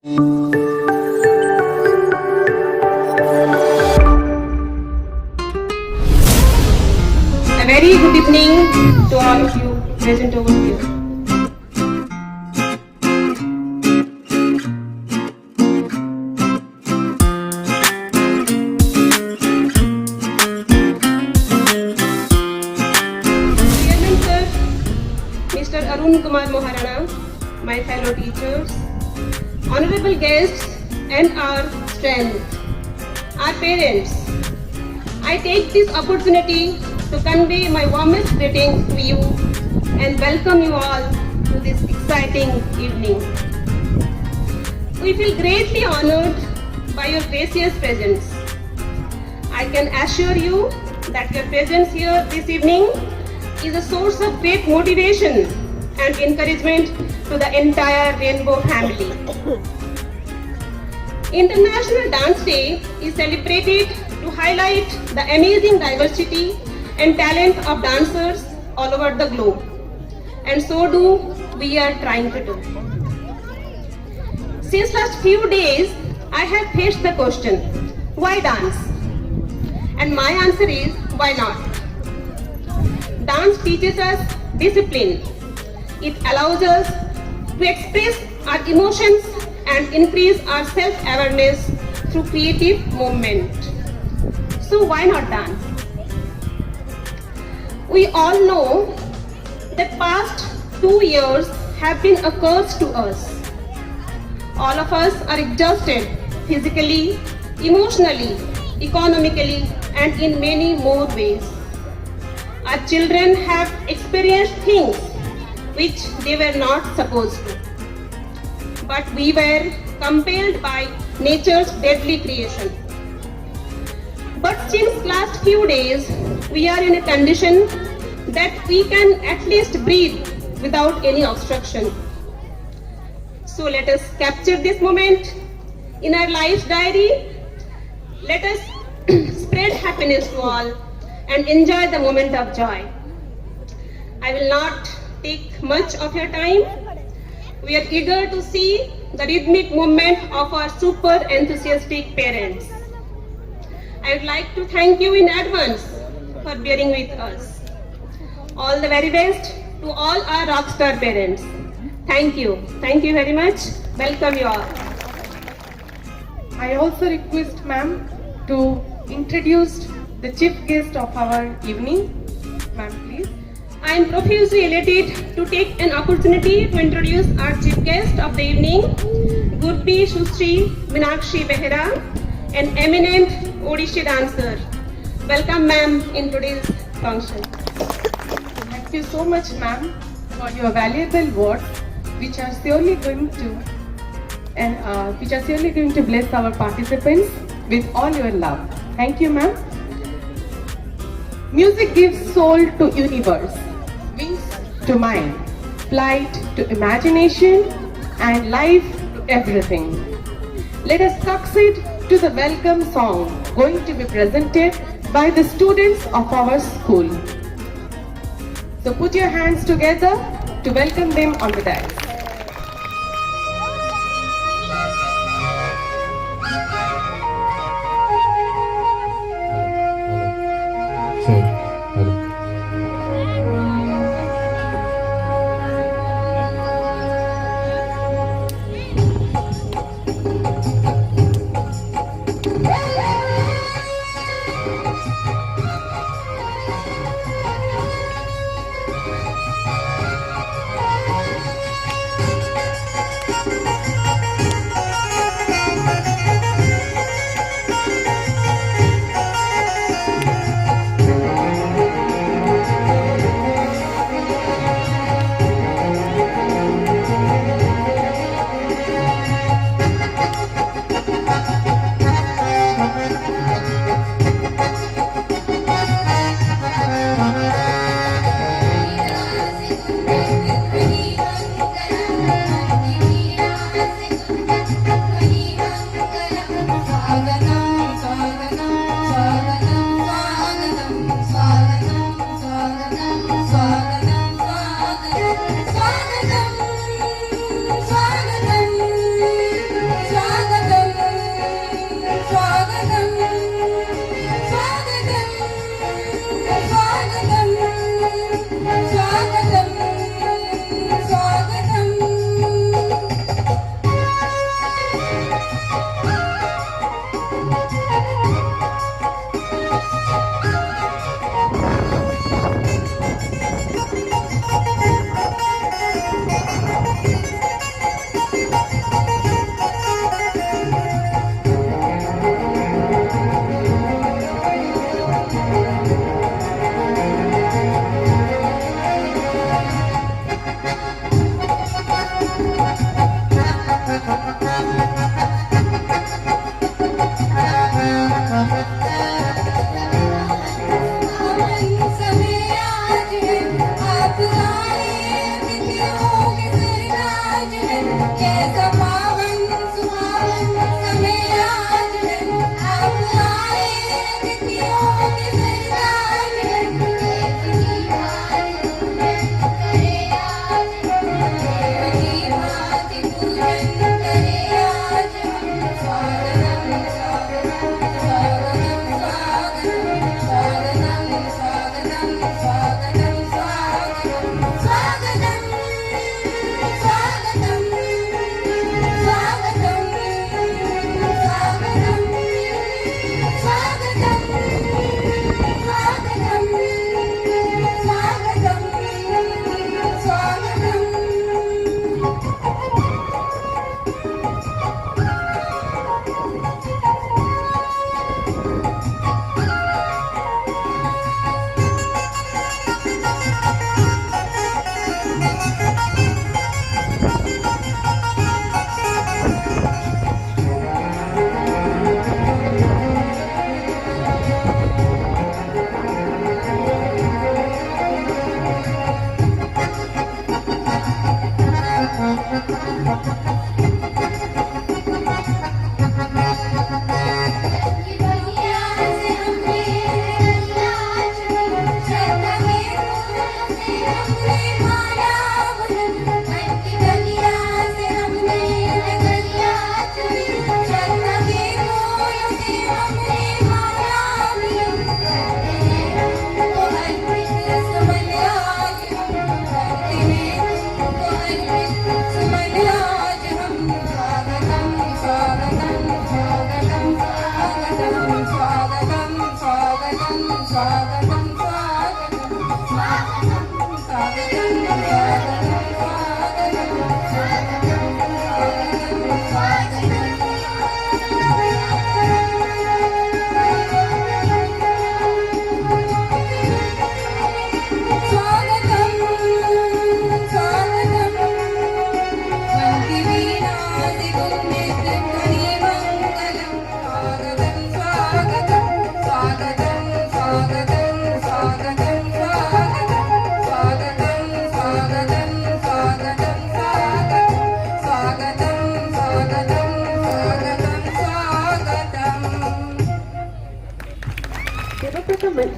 A very good evening to all of you present over here. Chairman Sir, Mr. Arun Kumar Moharana, my fellow teachers, honorable guests and our strength, our parents, I take this opportunity to convey my warmest greetings to you and welcome you all to this exciting evening. We feel greatly honored by your gracious presence. I can assure you that your presence here this evening is a source of great motivation and encouragement to the entire Rainbow family. International Dance Day is celebrated to highlight the amazing diversity and talent of dancers all over the globe. And so do we are trying to do. Since last few days, I have faced the question, why dance? And my answer is, why not? Dance teaches us discipline. It allows us to express our emotions and increase our self-awareness through creative movement. So why not dance? We all know that past 2 years have been a curse to us. All of us are exhausted physically, emotionally, economically, and in many more ways. Our children have experienced things which they were not supposed to. But we were compelled by nature's deadly creation. But since last few days, we are in a condition that we can at least breathe without any obstruction. So let us capture this moment in our life's diary. Let us spread happiness to all and enjoy the moment of joy. I will not take much of your time. We are eager to see the rhythmic movement of our super enthusiastic parents. I would like to thank you in advance for bearing with us. All the very best to all our rockstar parents. Thank you. Thank you very much. Welcome you all. I also request ma'am to introduce the chief guest of our evening. Ma'am, please. I am profusely elated to take an opportunity to introduce our chief guest of the evening, Gurbi Shustri Minakshi Behera, an eminent Odissi dancer. Welcome ma'am in today's function. Thank you so much ma'am for your valuable words which are surely going to bless our participants with all your love. Thank you ma'am. Music gives soul to universe, wings to mind, flight to imagination, and life to everything. Let us succeed to the welcome song going to be presented by the students of our school. So put your hands together to welcome them on the dais.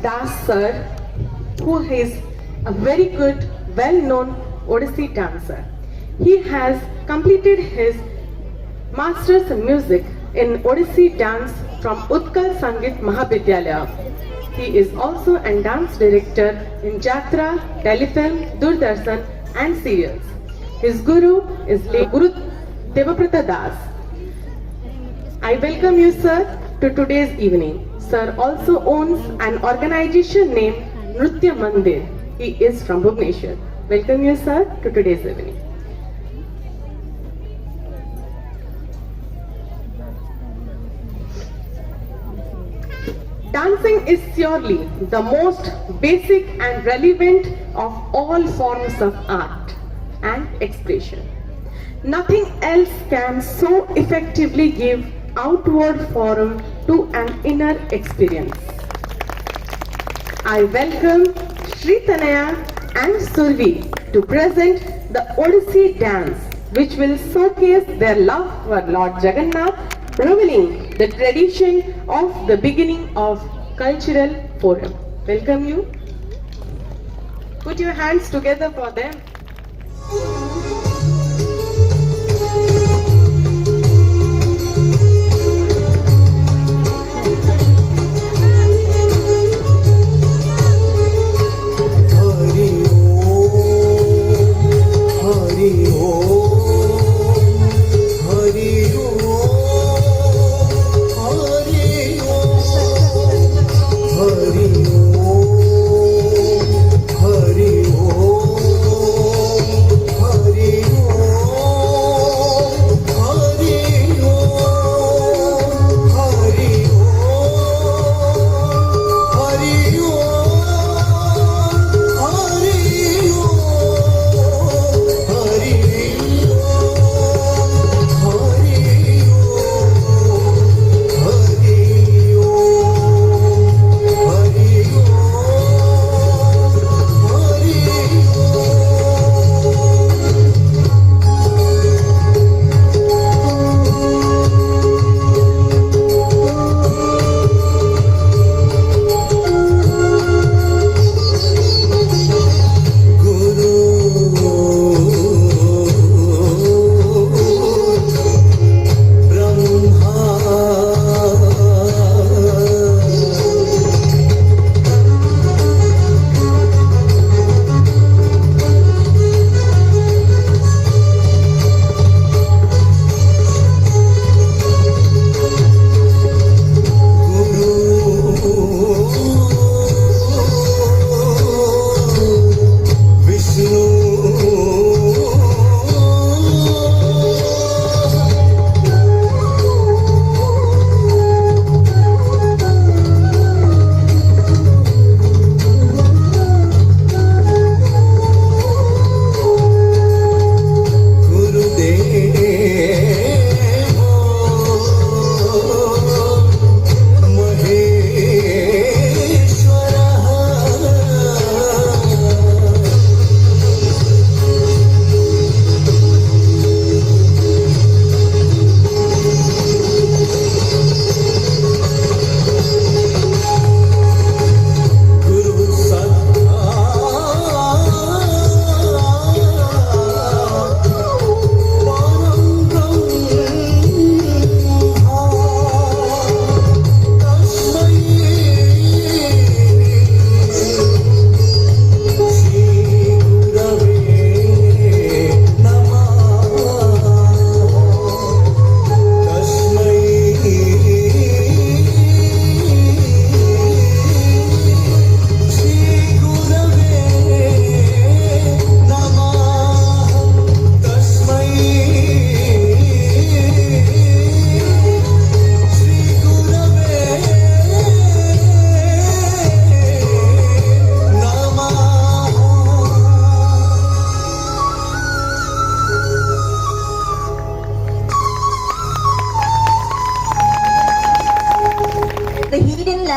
Das sir, who is a very good, well-known Odissi dancer. He has completed his Masters in Music in Odissi dance from Utkal Sangit Mahavidyalaya. He is also a dance director in Jatra, Telefilm, Doordarshan and serials. His guru is Guru Devaprata Das. I welcome you, sir, to today's evening. Sir also owns an organization named Nritya Mandir. He is from Bhubaneswar. Welcome you, sir, to today's evening. Dancing is surely the most basic and relevant of all forms of art and expression. Nothing else can so effectively give outward form to an inner experience. I welcome Shri Tanaya and Survi to present the Odissi dance, which will showcase their love for Lord Jagannath, revealing the tradition of the beginning of cultural forum. Welcome you. Put your hands together for them.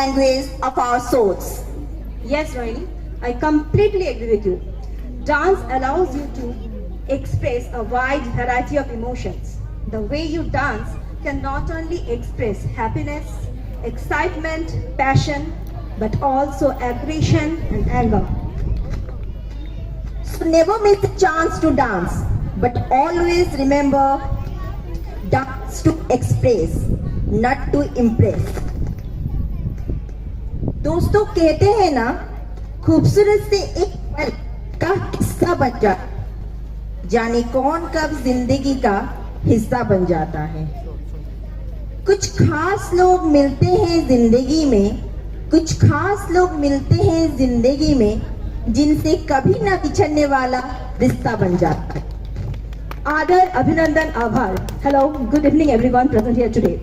language of our souls. Yes, Rohini, I completely agree with you. Dance allows you to express a wide variety of emotions. The way you dance can not only express happiness, excitement, passion, but also aggression and anger. So never miss a chance to dance, but always remember, dance to express, not to impress. दोस्तों कहते हैं ना, खूबसूरत से एक पल का किस्सा बन जाता, जाने कौन कब जिंदगी का हिस्सा बन जाता है। कुछ खास लोग मिलते हैं जिंदगी में, कुछ खास लोग मिलते हैं जिंदगी में, जिनसे कभी ना बिछड़ने वाला रिश्ता बन जाता है। Adar, Abhinandan, Abhar. Hello, good evening everyone present here today.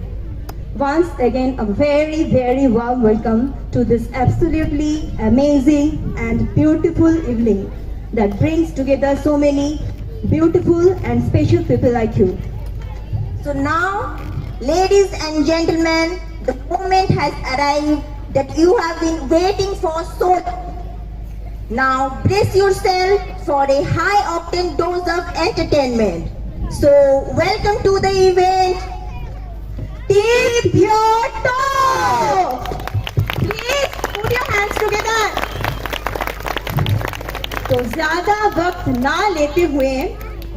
Once again, a very, very warm welcome to this absolutely amazing and beautiful evening that brings together so many beautiful and special people like you. So now, ladies and gentlemen, the moment has arrived that you have been waiting for so long. Now brace yourself for a high octane dose of entertainment. So welcome to the event. Tip your toes. Please put your hands together. तो ज्यादा वक्त ना लेते हुए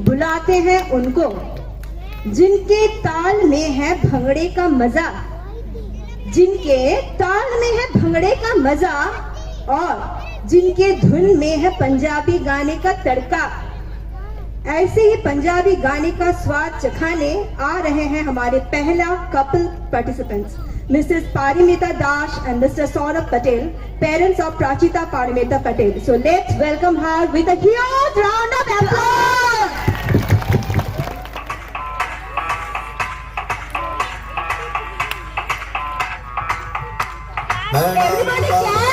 बुलाते हैं उनको जिनके ताल में है भंगड़े का मजा, जिनके ताल में है भंगड़े का मजा और जिनके धुन में है पंजाबी गाने का तड़का। ऐसे ही पंजाबी गाने का स्वाद चखाने आ रहे हैं हमारे पहला couple participants, Mrs Parimita Das and Mr Saurabh Patel, parents of Prachita Parimita Patel. So let's welcome her with a huge round of applause. Everybody clap.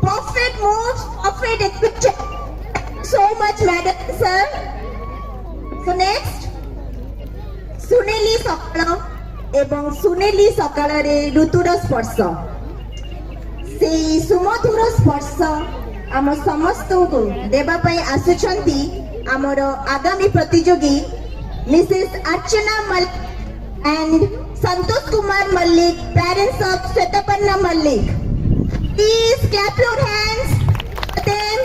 Perfect moves, perfect execution. So much, madam, sir. So next, सुनेली सकाळ एवं सुनेली सकाଳରେ ऋतुर स्पर्श, सेई सुमधुर स्पर्श आम समस्तଙ୍କୁ देवा ପାଇଁ आसुଛନ୍ତି आमर आगामी प्रतियोगी Mrs Archana Mallick and Santosh Kumar Mallick, parents of Shwetaparna Mallick. Please clap your hands for them.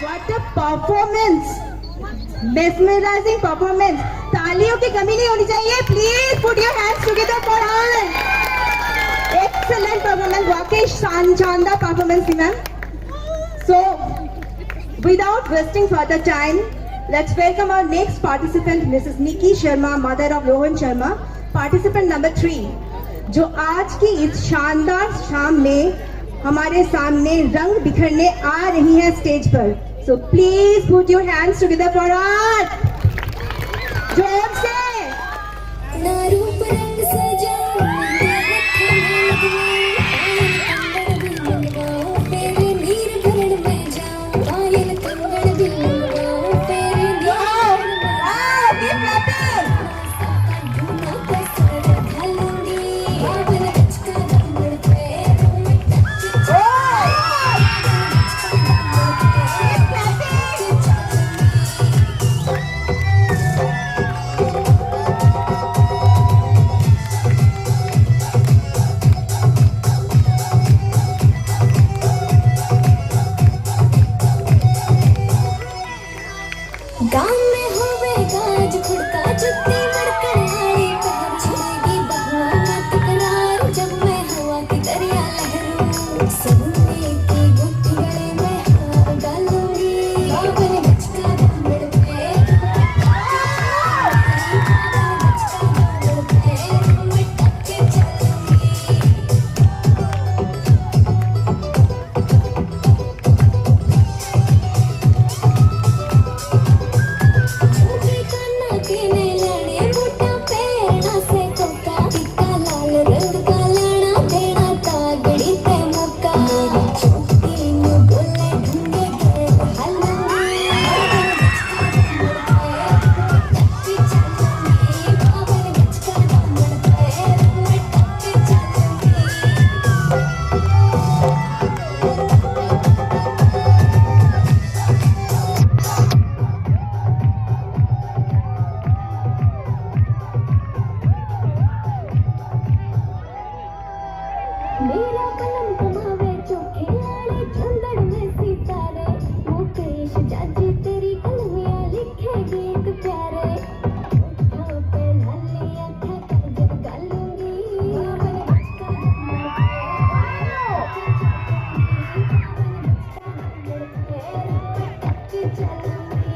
What a performance! Mesmerizing performance. तालियों की कमी नहीं होनी चाहिए. Please put your hands together for her. Excellent performance. वाकई शानदार performance थी ma'am. So, without wasting further time, let's welcome our next participant, Mrs. Nikki Sharma, mother of Rohan Sharma. Participant number 3, जो आज की इस शानदार शाम में हमारे सामने रंग बिखरने आ रही है स्टेज पर. So please put your hands together for her. जोर से. ना रूप रंग सजाओ तेरे नीर भरण में जाओ पायल कंगन दिल लगाओ तेरे धुना का सर ढालूंगी बाबल बचका दमड़ पे गाँव में होवे गाज खुड़का जुत्ती मड़कड़ाई पहन छुड़ेगी बहुआ का तकरार जब मैं हवा की दरिया लहरूं समुद्र की गुत्ती गले में हाथ डालूंगी बाबल बचका दमड़ पे मैं टक के चलूंगी पीने लाने बूटा पेड़ा से कोका टिक्का लाल रंग का लाना देना तागड़ी ते मौका मेरी छोटी नु बोले ढूंढे गए हलूंगी टक्की चलूंगी बाबर बचका दमड़ पे मैं टक्की चलूंगी मेरा कलम कमावे चोखे लाले झंडड़ में सितारे मुकेश जाजी तेरी कलमियां लिखे गीत प्यारे होठों पे लाली आँखें काजल गालूंगी बाबर बचका दमड़ पे टक्की चलूंगी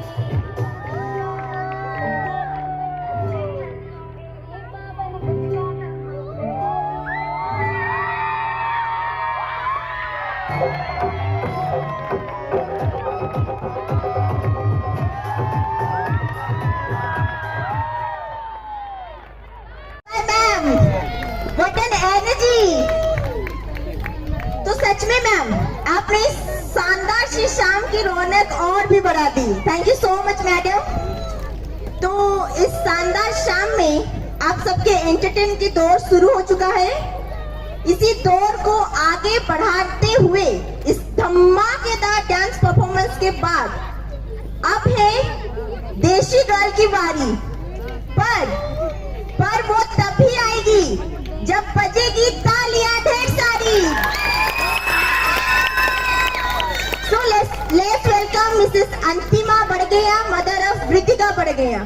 मैम, what an energy! तो सच में मैम आपने इस शानदार सी शाम की रौनक और भी बढ़ा दी. Thank you so much madam. तो इस शानदार शाम में आप सबके एंटरटेन की दौर शुरू हो चुका है. इसी दौर को आगे बढ़ाते हुए इस धमाकेदार डांस परफॉर्मेंस के बाद अब है देशी गर्ल की बारी. पर वो तभी आएगी जब बजेगी तालियां ढेर सारी. So let's welcome Mrs. Antima Badgaiya, mother of वृतिका Badgaiya.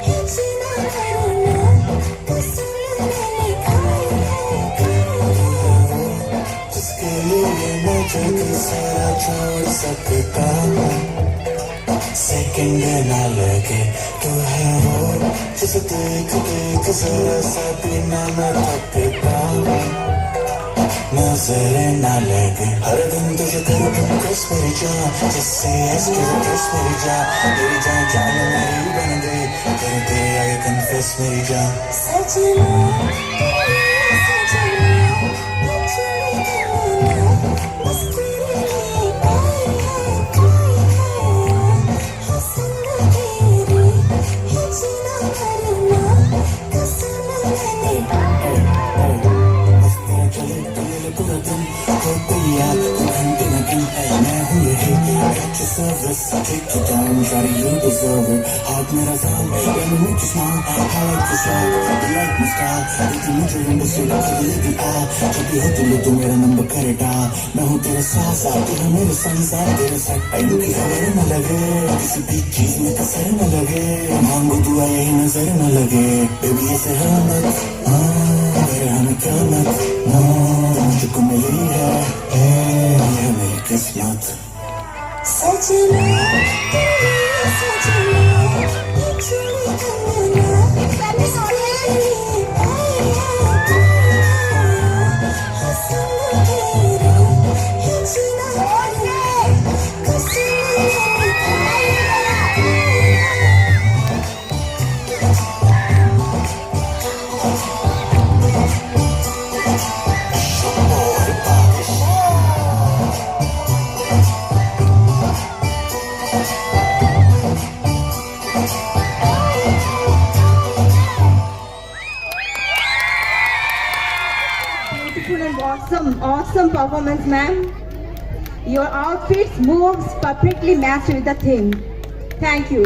It's की सारा छोड़ सकता हूँ, सेकंड ना लगे तो है वो जिसे देख देख जरा सा भी ना मैं थकता हूँ, नजर ना लगे हर दिन तुझे करूँ किस मेरी जान, जिससे किस मेरी जान जान मेरी बन गई, कर दे आई कन्फेस मेरी जान। सजना सजना ये चोरी करना बस तेरे लिए आई है हंसना तेरी है जीना मरना कसम मैंने बस तेरा चले चले पूरा दिन होते याद घंटे न घंटे मैं हूँ यही at your service, take your time, shawty you deserve it, हाथ मेरा जान let me make you smile, I like your style, you like my style, लेकिन मुझे विंडो से कभी भी आ, जब भी हो दिल तो मेरा नंबर करे डाल, मैं हूँ तेरे साथ साथ, तू है मेरे संग साथ, तेरे साथ टाइम की खबर न लगे, किसी भी चीज में कसर न लगे, मांगो दुआ यही नजर न लगे, बेबी ऐसे है मत, तेरे हमें क्या मत, मुझको मिली है, ये मेरी किस्मत। सजना तेरी सजना ये चोरी करना बस तेरे लिए आई है हंसना तेरी है जीना मरना कसम Beautiful and awesome performance, ma'am. Your outfits moves perfectly matched with the theme. Thank you.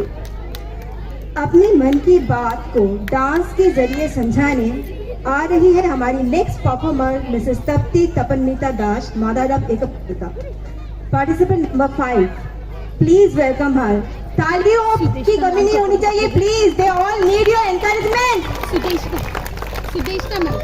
अपने मन की बात को डांस के जरिए समझाने आ रही है हमारी next performer Mrs Tapti Tapanmita Das, mother of Ekta. Participant number 5, please welcome her. तालियों की कमी नहीं होनी चाहिए please, they all need your encouragement. Sudeshta ma'am.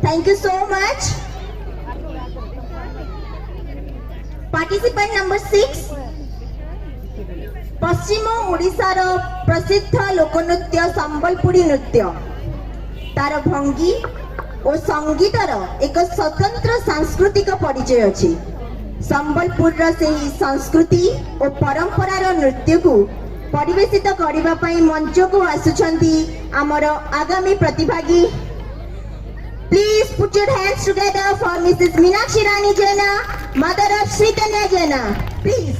Thank you so much. Participant number 6, पश्चिम ओडिशार प्रसिद्ध लोकनृत्य संबलपुरी नृत्य, तार भंगी और संगीतर एक स्वतंत्र सांस्कृतिक परिचय अछि। संबलपुर से ही संस्कृति और परंपरार नृत्य को परिवेशित करबा पई मंच को आसुछंती आमर आगामी प्रतिभागी। Please put your hands together for Mrs. Meenakshi Rani Jaina, mother of Sritanya Jaina. Please.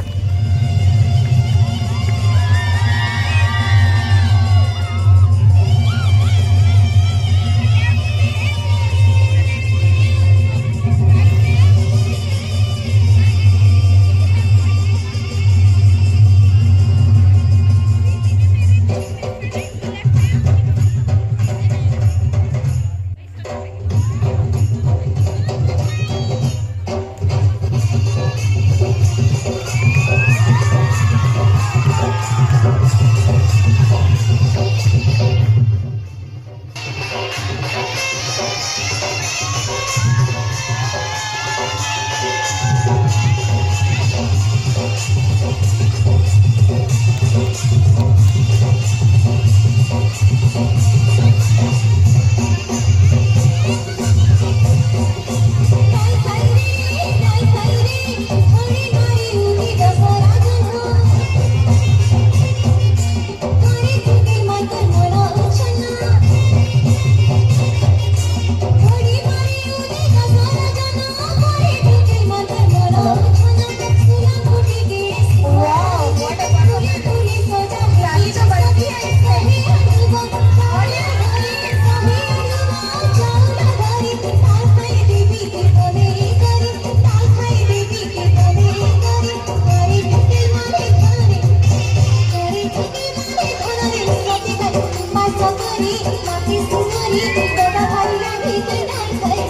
मगरी माती सुमरी दादा भाई लगी के डाल खाइए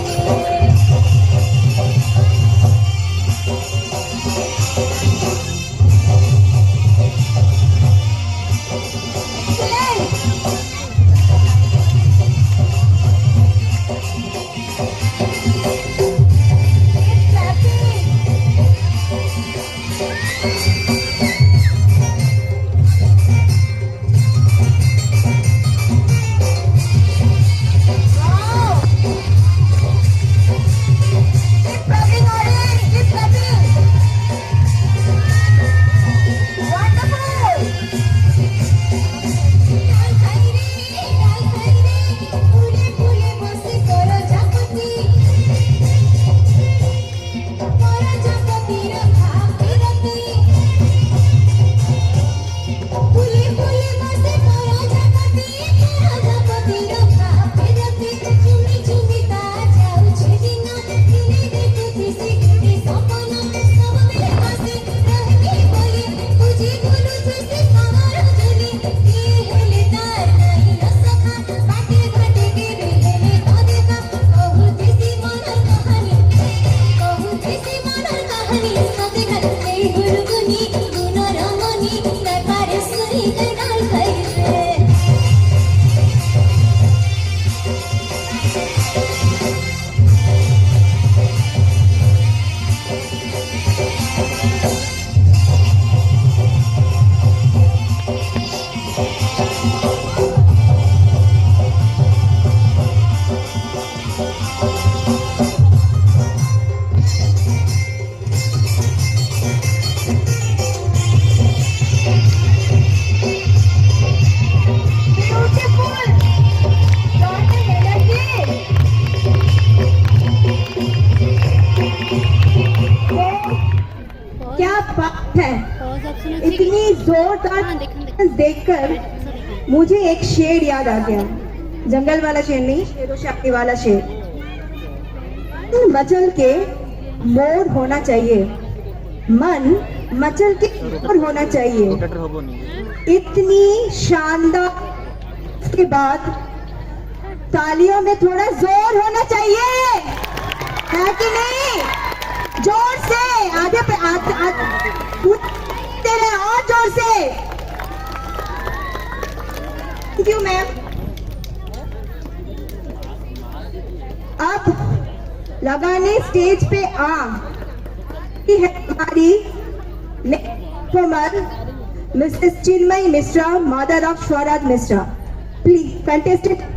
क्या बात है, इतनी जोरदार देखकर मुझे एक शेर याद आ गया। जंगल वाला शेर नहीं, शेरों शायरी वाला शेर। मचल के मोर होना चाहिए, मन मचल के मोर होना चाहिए। इतनी शानदार के बाद तालियों में थोड़ा जोर होना चाहिए, है कि नहीं? जोर से आधे पे तेरे और जोर से। Thank you ma'am. अब लगाने स्टेज पे आ की है हमारी performer Mrs Chinmayi Mishra, mother of Swaraj Mishra. Please contestant.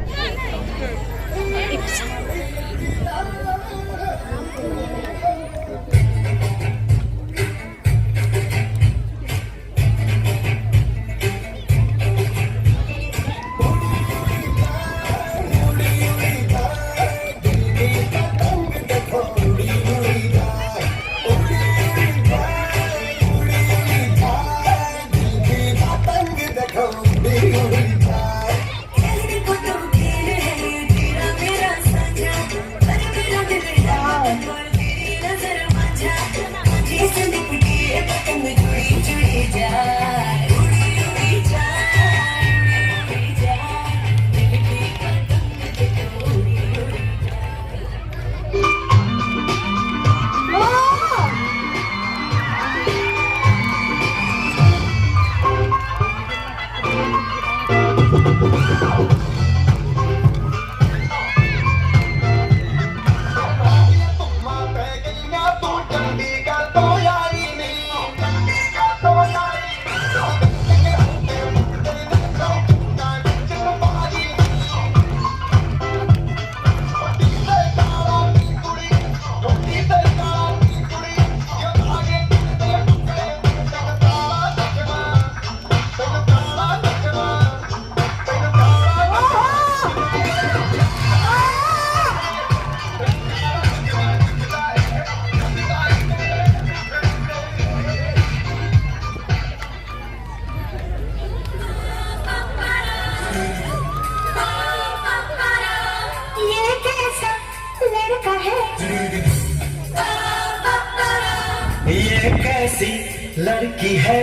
ये कैसी लड़की है,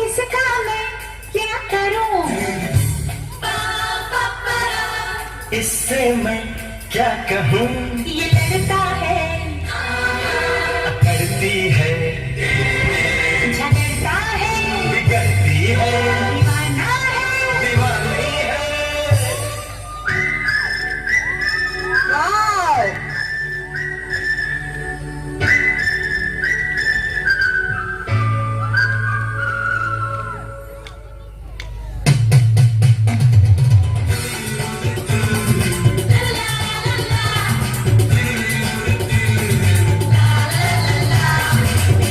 इसका मैं ये इससे मैं क्या कहूँ, ये लड़ता है, करती है, झगड़ता है, बिगड़ती है, दीवाना है। दीवानी है।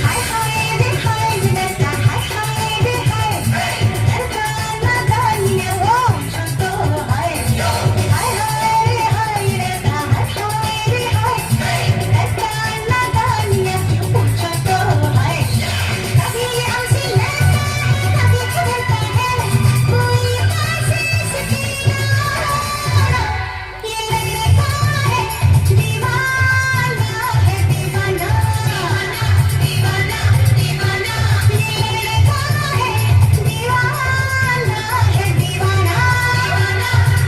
हाय हाय रे हाय लड़ता, हाय हाय रे हाय, लड़का नादानिया वो तो हाय। हाय हाय रे हाय लड़ता, हाय हाय रे हाय, लड़का नादानिया पूछो तो हाय। कभी हमसे लड़ता है, कभी झगड़ता है, कोई कोशिश की ना। ये लड़का है दीवाना, है दीवाना, दीवाना, दीवाना। ये लड़का है दीवाना, है दीवाना,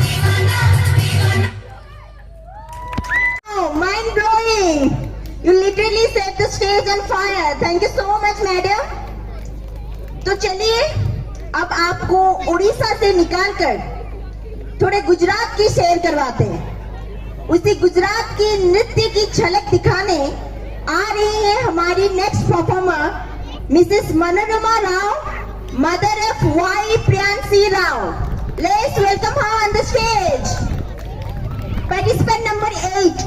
दीवाना, दीवाना। Oh, mind blowing! You literally set the stage on fire. Thank you so much, madam. तो चलिए अब आपको उड़ीसा से निकालकर थोड़े गुजरात की सैर करवाते हैं। उसी गुजरात की नृत्य की झलक दिखाने आ रही है हमारी next performer Mrs Manorama Rao, mother of Y Priyanshi Rao. Let's welcome her on the stage. Participant number 8।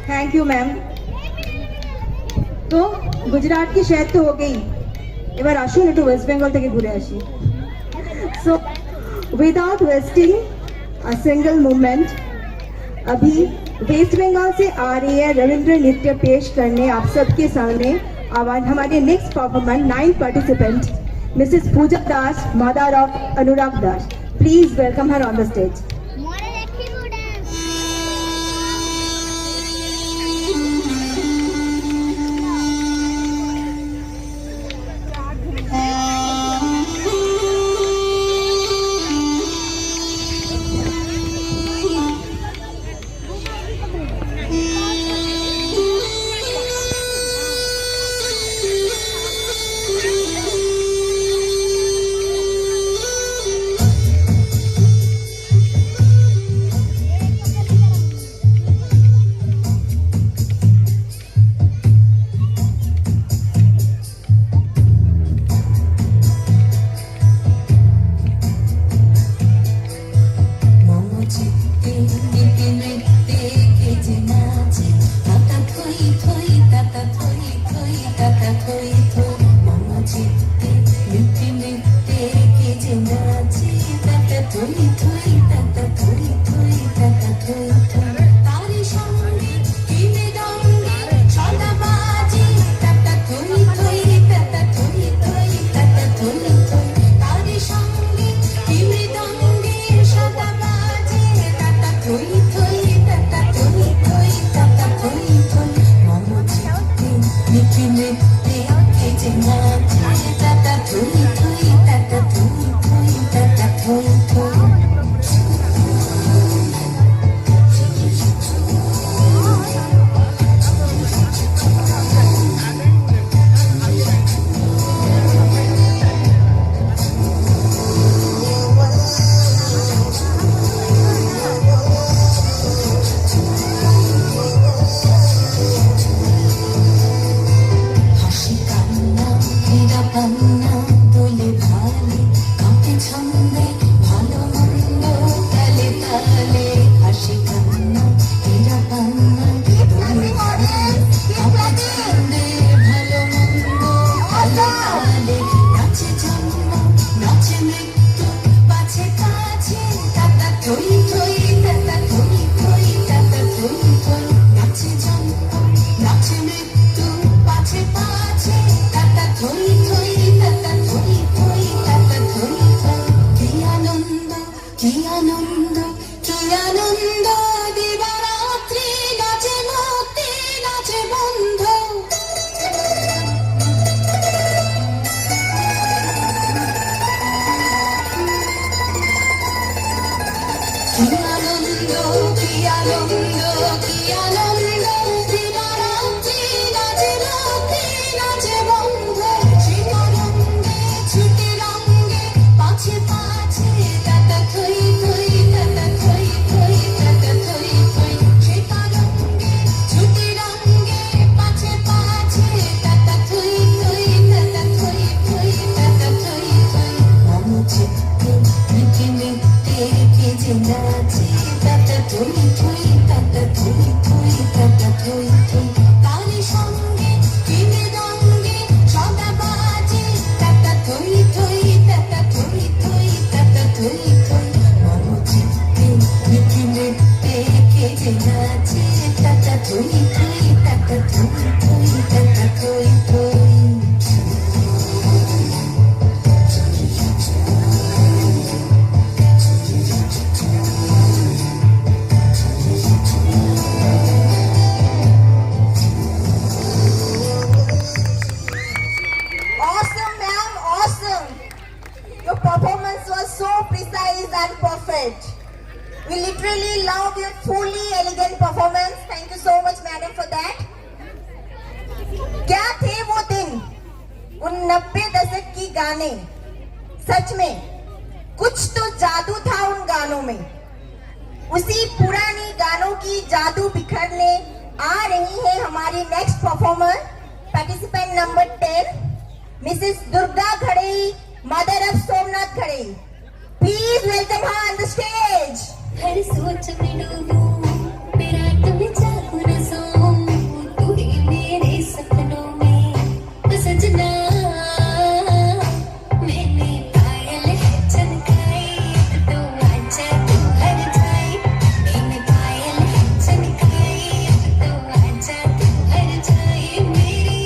Thank you ma'am. तो गुजरात की शहर तो हो गई, এবার আসুন একটু ওয়েস্ট বেঙ্গল থেকে ঘুরে আসি। So without wasting a single moment, अभी वेस्ट बंगाल से आ रही है रविंद्र नृत्य पेश करने आप सबके सामने। आवाज हमारे next performer 9 participant Mrs Puja Das, mother of Anurag Das. Please welcome her on the stage. 90 दशक की गाने, सच में कुछ तो जादू था उन गानों में। उसी पुरानी गानों की जादू बिखरने आ रही है हमारी next performer, participant number 10, Mrs Durga Ghadai, mother of Somnath Ghadai. Please welcome her on the stage. हर सोच में डूबूं, मेरा तुम जागूं न सोऊं, तू ही मेरे सपनों में, ओ सजना। मैंने पायल है चमकाई, तो आजा तू हर जाए। मैंने पायल है चमकाई, तो आजा तू हर जाए। मेरी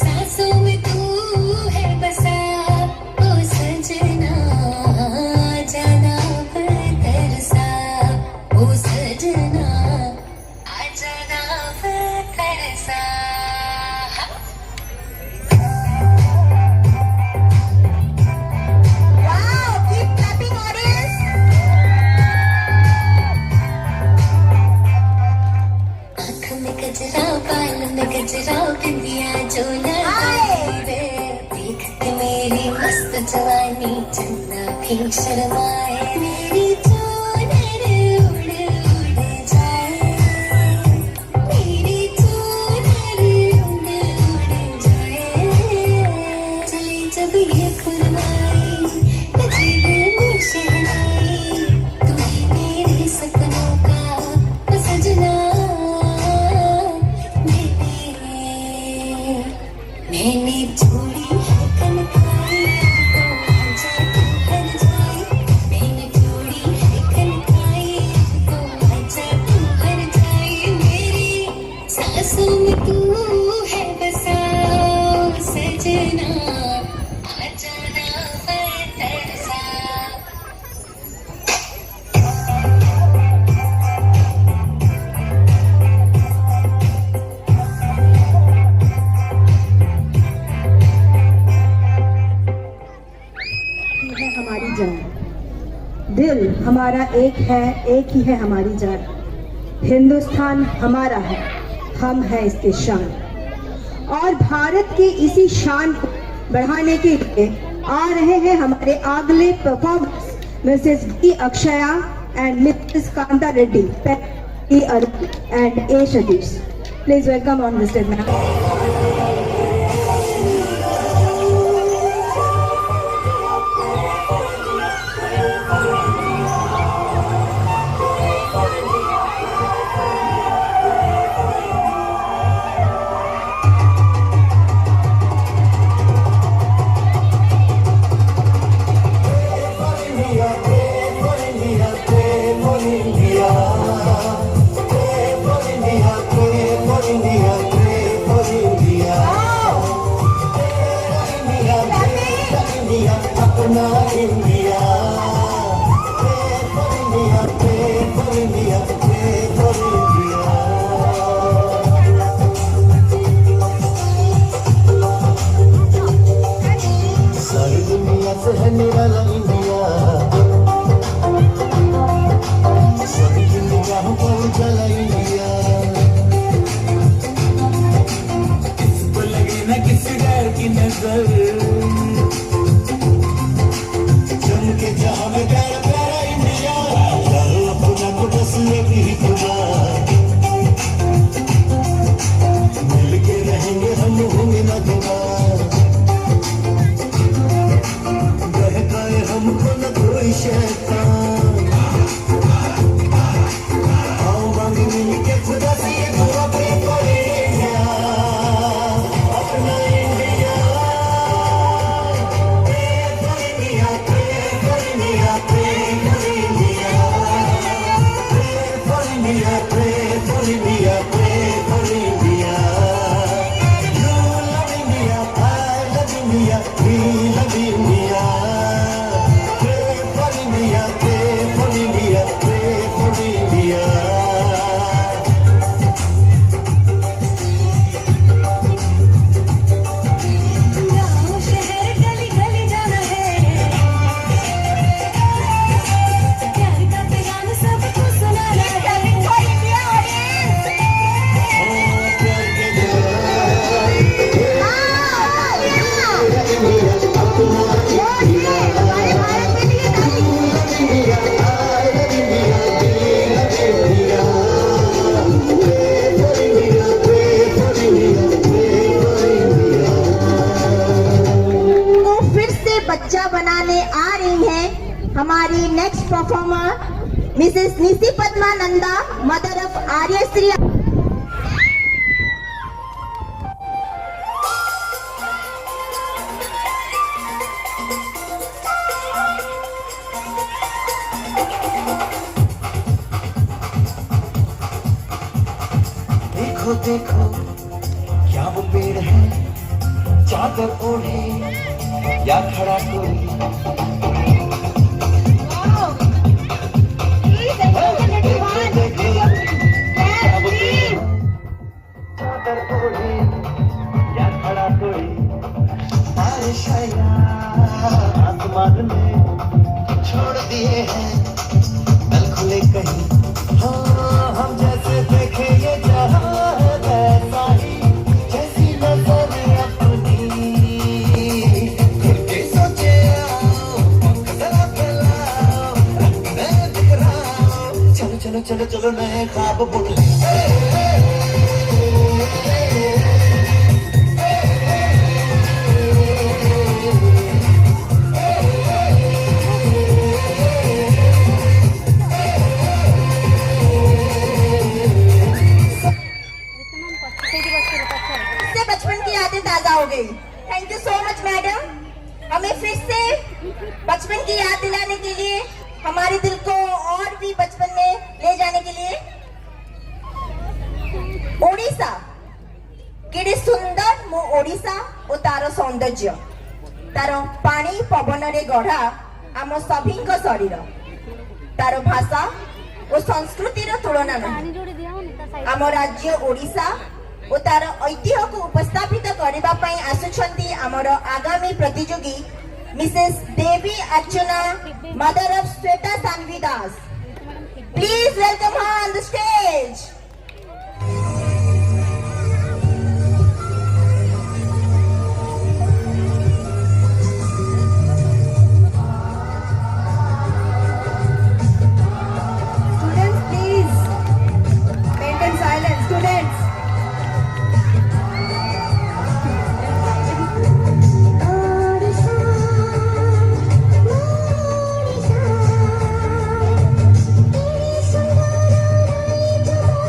सांसों में तू है बसा, ओ सजना। जाना पर तरसा, ओ सजना। आ जाना पर तरसा। Wow, keep clapping audience. आँख में गजरा, बाल में गजरा, बिंदिया जो लगाई रे, देख के मेरी मस्त जवानी चन्ना भी शर्माए। मेरी चूनर उड़ उड़ जाए, मेरी चूनर उड़ उड़ जाए। चले जब ये फुलवाई, नजीब में शहनाई, तू ही मेरे सपनों का ओ सजना। मैंने छोड़ी है कनकाई, तो आजा तू हर जाए। मैंने छोड़ी है कनकाई, तो आजा तू हर जाए। मेरी सांसों में तू है बसा, ओ सजना। आ जाना पर तरसा। है हमारी जान, दिल हमारा एक है, एक ही है हमारी जान। हिंदुस्तान हमारा है, हम है इसके शान। और भारत के इसी शान को बढ़ाने के लिए आ रहे हैं हमारे अगले performers, Mrs B Akshaya and Mrs Kanta Reddy and A Satish. Please welcome on the stage ma'am. India, बच्चा बनाने आ रही हैं हमारी next performer Mrs Nishi Padma Nanda, mother of Aryashree. देखो देखो क्या वो पेड़ है, चादर ओढ़े या खड़ा कोई। चादर ओढ़े या खड़ा कोई, बारिश आया आसमान में छोड़ दिए हैं नल खुले कहीं। हाँ हम जैसे देखे ये जहां है वैसा ही, जैसी नजर अपनी खुद के सोचे आओ, जरा फैलाओ, मैं बिखराओ, चलो चलो चलो चलो नए ख्वाब बुन ले। से बचपन की यादें ताजा हो गई। Thank you so much madam, हमें फिर से बचपन की याद दिलाने के लिए, हमारे दिल को और भी बचपन में ले जाने के लिए। ओडिशा केड़े सुंदर मो ओडिशा ओ तार सौंदर्य, तार पानी पवन रे गढ़ा आम सभी शरीर, तार भाषा और संस्कृतिर तुलना नहीं। आम राज्य ओडिशा ओ तार ऐतिह्य को उपस्थापित करबा पई आसुछंती आमर आगामी प्रतियोगी Mrs Devi Archana, mother of Shweta Sanvi Das. Please welcome her on the stage. Students, please maintain silence. Students. Thank you.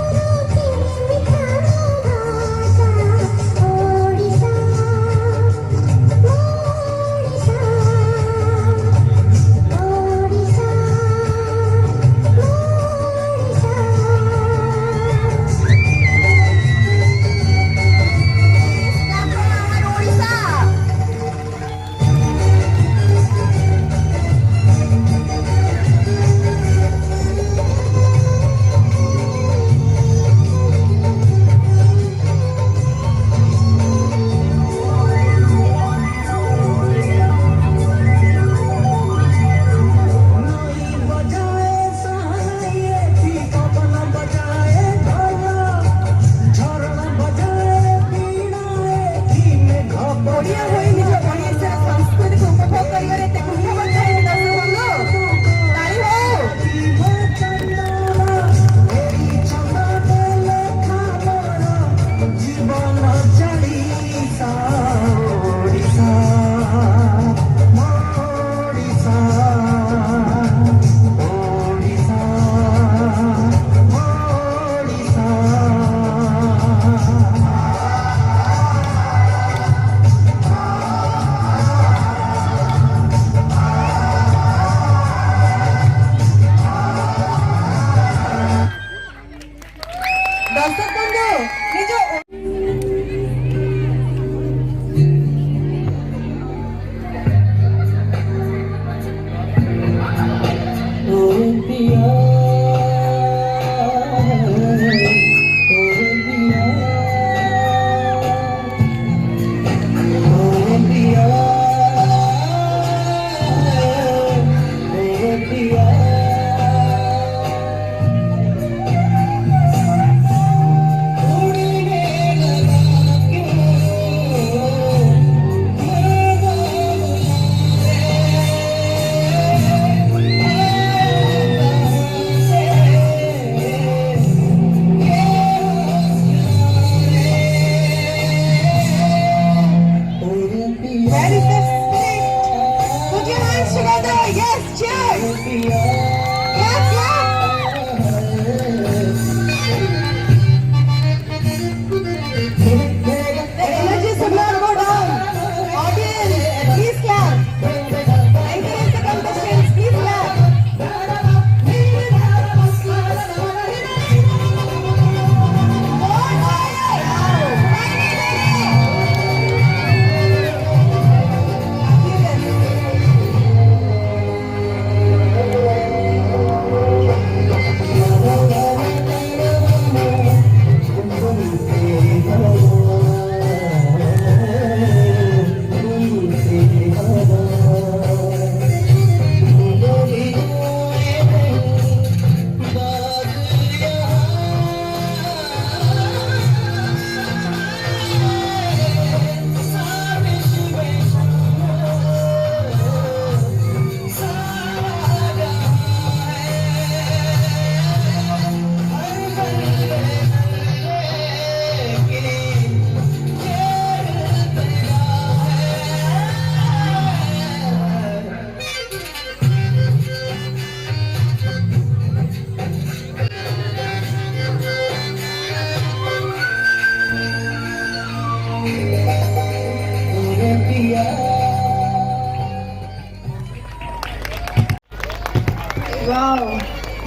Wow,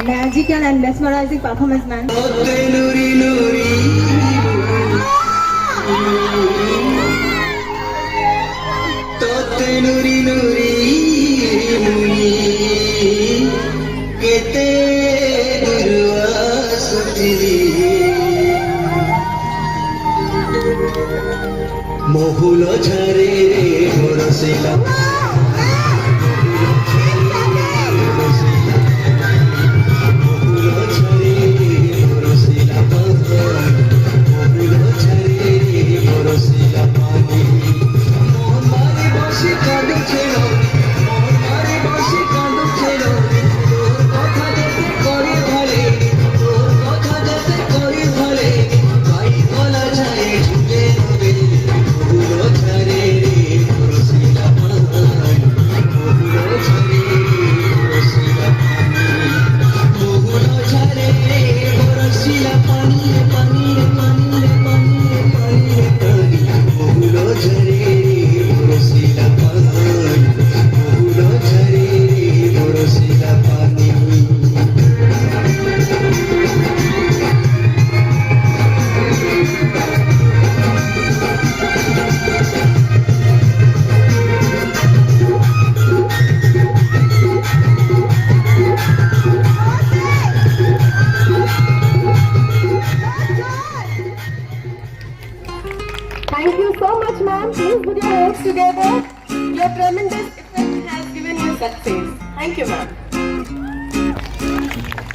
magical and mesmerizing performance, man. মহুল ঝরে রে বরসিলা মহুল ঝরে রে বরসিলা মহুল ঝরে রে বরসিলা পানি মোহন মারে বসে কাঁদছিল মোহন মারে বসে কাঁদছিল তোর কথা যেতে করে ভালে তোর কথা যেতে করে ভালে ভাই গলা যায় ঝুঁকে রবে মহুল ঝরে রে বরসিলা পানি মহুল ঝরে রে বরসিলা পানি মহুল ঝরে রে বরসিলা পানি পানি পানি পানি পানি পানি মহুল ঝরে রে বরসিলা পানি মহুল ঝরে রে বরসিলা পানি Thank you so much, ma'am. Please put your hands together. Your tremendous effort has given you success. Thank you, ma'am.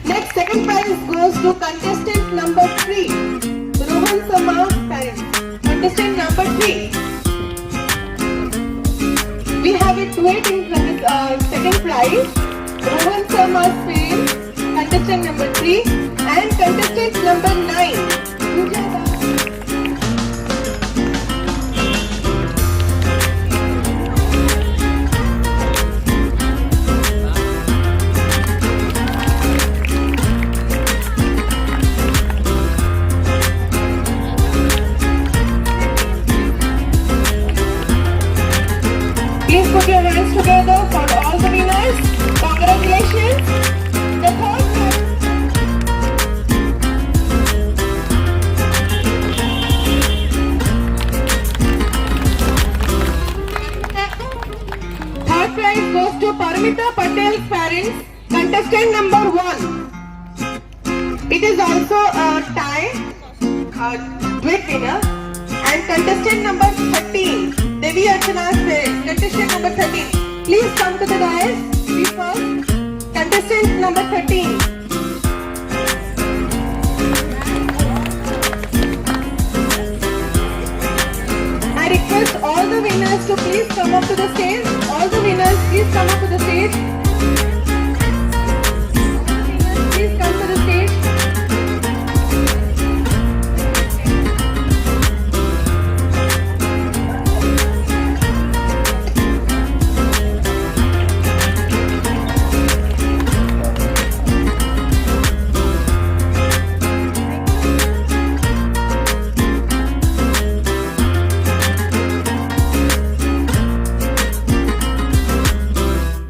Next, second prize goes to contestant number 3, Rohan Sama parents. Contestant number 3. We have it waiting for this second prize. Rohan Sama's parents, contestant number 3, and contestant number 9. Pujada. Please put your hands together for all the winners. Congratulations. The third prize. Third prize goes to Paramita Patel's parents, contestant number 1. It is also a tie, a duet winner, and contestant number 13. Devi Archana's parents, contestant number 13. Please come to the dais. Please first. Contestant number 13. I request all the winners to please come up to the stage. All the winners, please come up to the stage.